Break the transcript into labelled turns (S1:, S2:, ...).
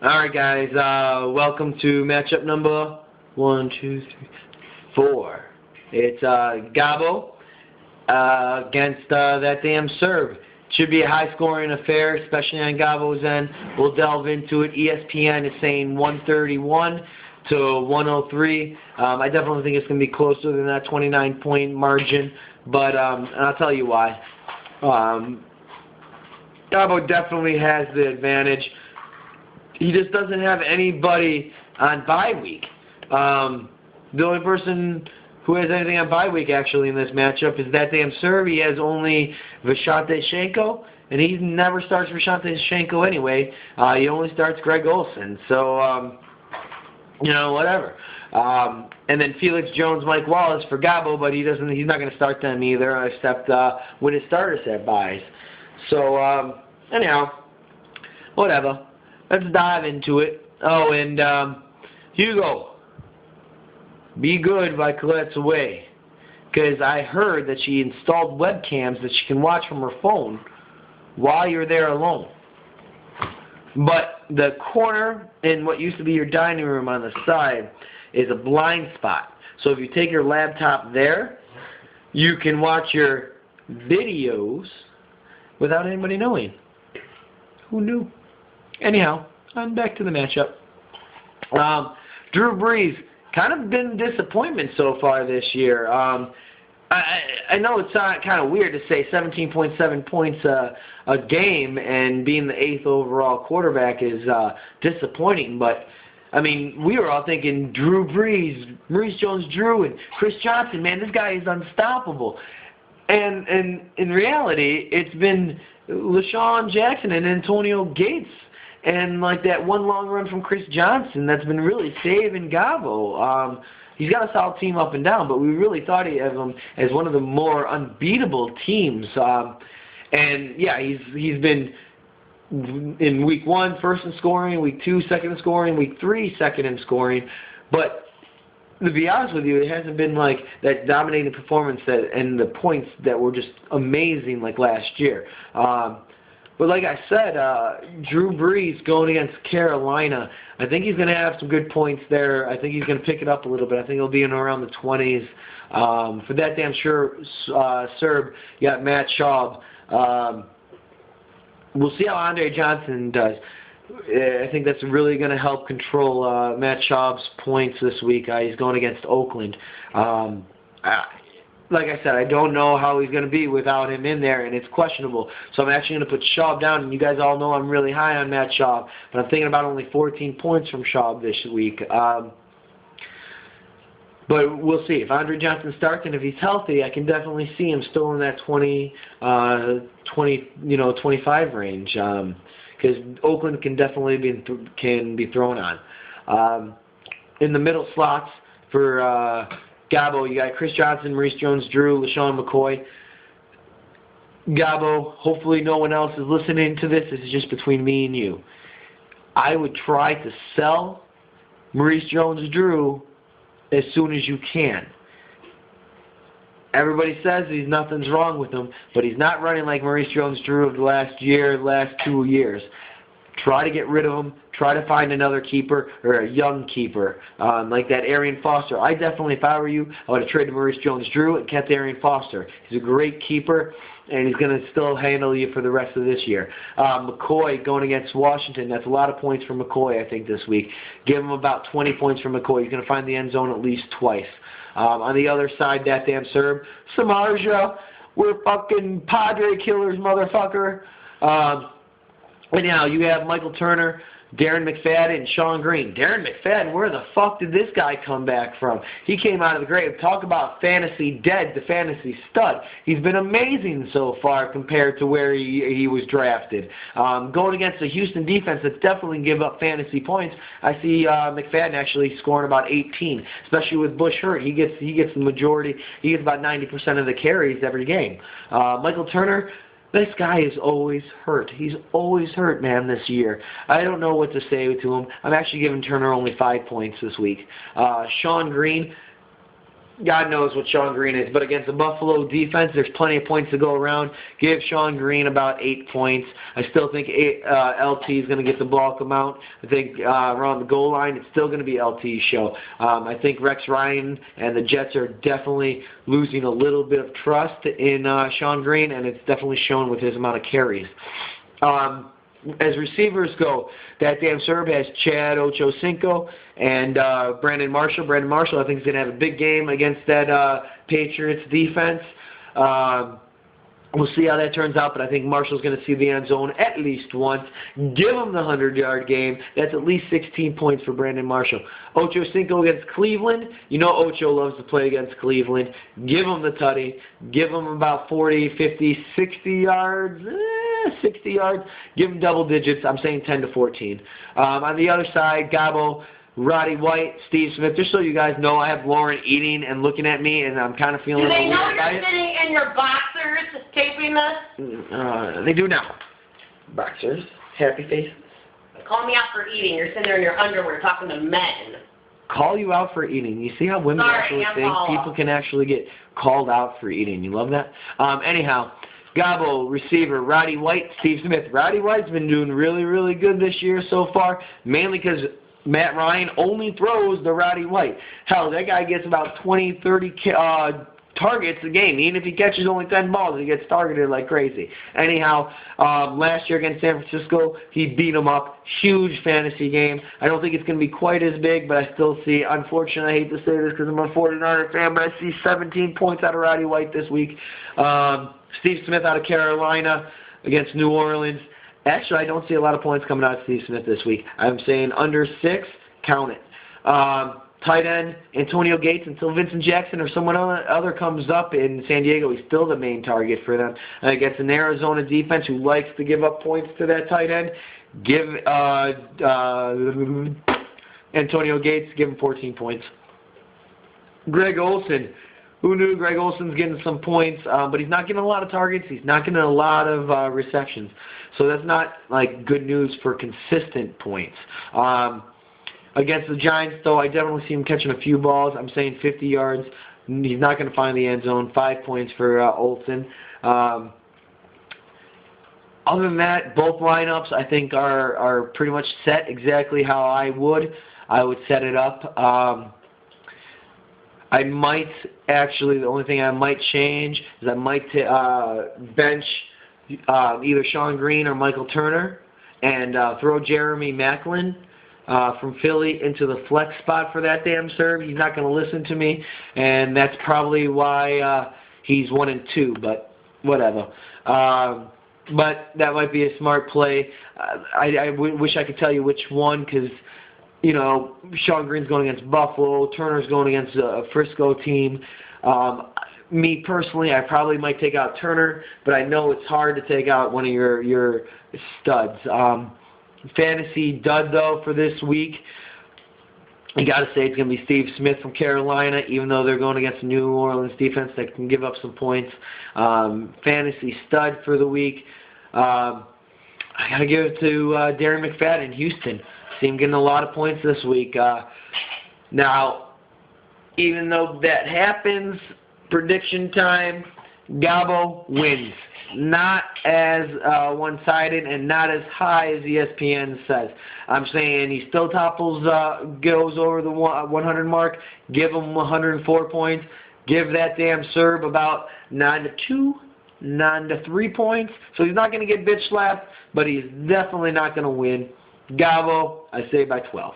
S1: Alright guys, welcome to matchup number 4. It's Gobo against that damn Serb. Should be a high-scoring affair, especially on Gobo's end. We'll delve into it. ESPN is saying 131 to 103. I definitely think it's going to be closer than that 29-point margin, but and I'll tell you why. Gobo definitely has the advantage. He just doesn't have anybody on bye week. The only person who has anything on bye week actually in this matchup is that damn Serb. He has only Vishantashenko, and he never starts Vishantashenko anyway. He only starts Greg Olsen. So, you know, whatever. And then Felix Jones, Mike Wallace for Gobo, but he's not going to start them either, except when his starters have byes. So, anyhow, whatever. Let's dive into it. Oh, and Hugo, Be Good by Colette's Away. Because I heard that she installed webcams that she can watch from her phone while you're there alone. But the corner in what used to be your dining room on the side is a blind spot. So if you take your laptop there, you can watch your videos without anybody knowing. Who knew? Anyhow, on back to the matchup. Drew Brees, kind of been a disappointment so far this year. I know it's kind of weird to say 17.7 points a game and being the 8th overall quarterback is disappointing, but I mean, we were all thinking Drew Brees, Maurice Jones-Drew, and Chris Johnson. Man, this guy is unstoppable. And in reality, it's been LaShawn Jackson and Antonio Gates. And like that one long run from Chris Johnson that's been really saving Gobo. He's got a solid team up and down, but we really thought of him as one of the more unbeatable teams. And yeah, he's been in week 1 first in scoring, week 2 second in scoring, week 3 second in scoring. But to be honest with you, it hasn't been like that dominating performance and the points that were just amazing like last year. But like I said, Drew Brees going against Carolina, I think he's going to have some good points there. I think he's going to pick it up a little bit. I think he'll be in around the 20s. For that damn sure Serb, you got Matt Schaub. We'll see how Andre Johnson does. I think that's really going to help control Matt Schaub's points this week. He's going against Oakland. Like I said, I don't know how he's going to be without him in there, and it's questionable. So I'm actually going to put Schaub down, and you guys all know I'm really high on Matt Schaub, but I'm thinking about only 14 points from Schaub this week. But we'll see. If Andre Johnson starts and if he's healthy, I can definitely see him still in that 25 range, because Oakland can definitely be thrown on. In the middle slots for Gobo, you got Chris Johnson, Maurice Jones-Drew, LaShawn McCoy. Gobo, hopefully no one else is listening to this. This is just between me and you. I would try to sell Maurice Jones-Drew as soon as you can. Everybody says nothing's wrong with him, but he's not running like Maurice Jones-Drew of the last 2 years. Try to get rid of him. Try to find another keeper or a young keeper like that Arian Foster. I definitely, if I were you, I would have traded Maurice Jones-Drew and kept Arian Foster. He's a great keeper, and he's going to still handle you for the rest of this year. McCoy going against Washington. That's a lot of points for McCoy, I think, this week. Give him about 20 points for McCoy. He's going to find the end zone at least twice. On the other side, that damn Serb. Samardzija, we're fucking Padre killers, motherfucker. Anyhow, you have Michael Turner, Darren McFadden, and Sean Green. Darren McFadden, where the fuck did this guy come back from? He came out of the grave. Talk about fantasy dead to fantasy stud. He's been amazing so far compared to where he was drafted. Going against the Houston defense that's definitely give up fantasy points, I see McFadden actually scoring about 18, especially with Bush hurt. He gets the majority. He gets about 90% of the carries every game. Michael Turner, this guy is always hurt. He's always hurt, man, this year. I don't know what to say to him. I'm actually giving Turner only 5 points this week. Sean Green, God knows what Sean Green is, but against the Buffalo defense, there's plenty of points to go around. Give Sean Green about 8 points. I still think LT is going to get the bulk amount. I think around the goal line, it's still going to be LT's show. I think Rex Ryan and the Jets are definitely losing a little bit of trust in Sean Green, and it's definitely shown with his amount of carries. As receivers go, that damn Serb has Chad Ochocinco and Brandon Marshall. Brandon Marshall, I think, is going to have a big game against that Patriots defense. We'll see how that turns out, but I think Marshall's going to see the end zone at least once. Give him the 100-yard game. That's at least 16 points for Brandon Marshall. Ochocinco against Cleveland. You know Ocho loves to play against Cleveland. Give him the tutty. Give him about 40, 50, 60 yards. 60 yards. Give him double digits. I'm saying 10 to 14. On the other side, Gobo, Roddy White, Steve Smith. Just so you guys know, I have Lauren eating and looking at me, and I'm kind of feeling.
S2: Do they know you're sitting in your boxers taping this?
S1: They do now. Boxers, happy faces.
S2: Call me out for eating. You're sitting there in your underwear talking to men.
S1: Call you out for eating. You see how women actually think people can actually get called out for eating. You love that? Anyhow, Gobo, receiver, Roddy White, Steve Smith. Roddy White's been doing really, really good this year so far, mainly because Matt Ryan only throws the Roddy White. Hell, that guy gets about 20, 30 targets a game. Even if he catches only 10 balls, he gets targeted like crazy. Anyhow, last year against San Francisco, he beat them up. Huge fantasy game. I don't think it's going to be quite as big, but I still see, unfortunately, I hate to say this because I'm a 49er fan, but I see 17 points out of Roddy White this week. Steve Smith out of Carolina against New Orleans. Actually, I don't see a lot of points coming out of Steve Smith this week. I'm saying under 6, count it. Tight end, Antonio Gates, until Vincent Jackson or someone other comes up in San Diego, he's still the main target for them. Against an Arizona defense who likes to give up points to that tight end, give Antonio Gates, give him 14 points. Greg Olsen. Who knew Greg Olsen's getting some points, but he's not getting a lot of targets. He's not getting a lot of receptions. So that's not like good news for consistent points. Against the Giants, though, I definitely see him catching a few balls. I'm saying 50 yards. He's not going to find the end zone. 5 points for Olsen. Other than that, both lineups I think are pretty much set exactly how I would set it up. I might actually, the only thing I might change is I might bench either Sean Green or Michael Turner and throw Jeremy Maclin from Philly into the flex spot for that damn serve. He's not going to listen to me, and that's probably why he's 1-2, but whatever. But that might be a smart play. I wish I could tell you which one because, you know, Sean Green's going against Buffalo. Turner's going against a Frisco team. Me personally, I probably might take out Turner, but I know it's hard to take out one of your studs. Fantasy dud, though, for this week, I got to say it's going to be Steve Smith from Carolina, even though they're going against the New Orleans defense that can give up some points. Fantasy stud for the week, I got to give it to Darren McFadden in Houston. See him getting a lot of points this week. Now, even though that happens, prediction time, Gobo wins. Not as one-sided and not as high as ESPN says. I'm saying he still goes over the 100 mark. Give him 104 points. Give that damn Serb about 9-2, 9-3 points. So he's not going to get bitch slapped, but he's definitely not going to win. Gobo, I say by 12.